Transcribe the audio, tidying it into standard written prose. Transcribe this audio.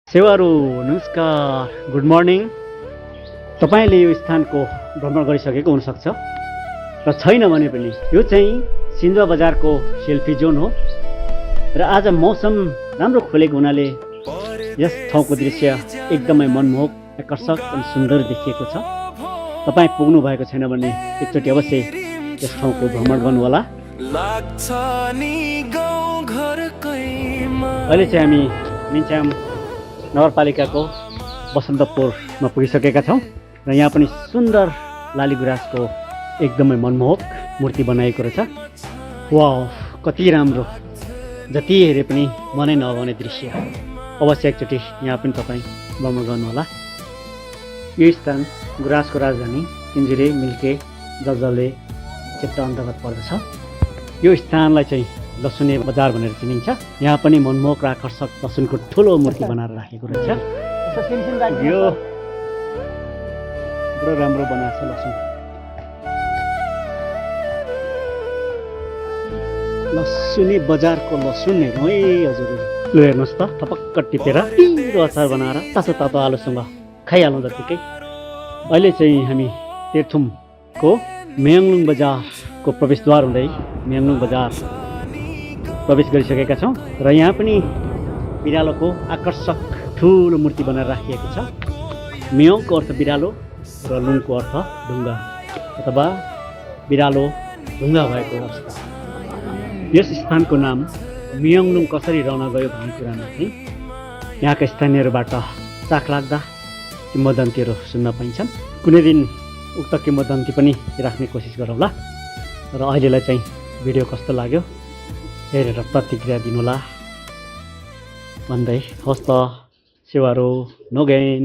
सेवारो नमस्कार good morning. तपाईँले यो स्थानको भ्रमण गरिसकेको हुनसक्छ र छैन भने पनि यो चाहिँ सिन्धुवा बजारको सेल्फी जोन हो र आज मौसम राम्रो खोलेको हुनाले यस ठाउँको दृश्य एकदमै मनमोहक, आकर्षक अनि सुन्दर देखिएको छ। तपाईँ पुग्नु भएको छैन भने एकचोटि अवश्य यस ठाउँको भ्रमण गर्नुहोला। अहिले चाहिँ हामी मिन्चाम नगरपालिकाको बसन्तपुरमा पुगिसकेका छौँ र यहाँ पनि सुन्दर लाली गुराँसको एकदमै मनमोहक मूर्ति बनाएको रहेछ। वाह, कति राम्रो, जति हेरे पनि मनै नभने दृश्य। अवश्य एकचोटि यहाँ पनि तपाईँ भ्रमण गर्नुहोला। यो स्थान गुराँसको राजधानी तिन्जुरे मिल्के जलजले क्षेत्र अन्तर्गत पर्दछ। यो स्थानलाई चाहिँ लसुने बजार भनेर चिनिन्छ। यहाँ पनि मनमोहक र आकर्षक लसुनको ठुलो मूर्ति बनाएर राखेको रहेछ। यो बडो राम्रो बनाएको छ लसुन। लसुने बजारको लसुन हेर्नु है हजुर। लु हेर्नुहोस् त, टपक्क टिपेर पिरो अचार बनाएर तातो तातो आलुसँग खाइहाल्नु जत्तिकै। अहिले चाहिँ हामी तेर्थुमको म्याङलुङ बजारको प्रवेशद्वार हुँदै म्याङलुङ बजार प्रवेश गरिसकेका छौँ र यहाँ पनि बिरालोको आकर्षक ठुलो मूर्ति बनाएर राखिएको छ। म्याङको अर्थ बिरालो र लुङको अर्थ ढुङ्गा अथवा बिरालो ढुङ्गा भएको अवस्था। यस स्थानको नाम म्याङलुङ कसरी रहन गयो भन्ने कुरामा चाहिँ यहाँका स्थानीयहरूबाट चाखलाग्दा किंवदन्तीहरू सुन्न पाइन्छन्। कुनै दिन उक्त किंवदन्ती पनि राख्ने कोसिस गरौँला। र अहिलेलाई चाहिँ भिडियो कस्तो लाग्यो हेरेर प्रतिक्रिया दिनुहोला भन्दै हस्त सेवारो नोगेन।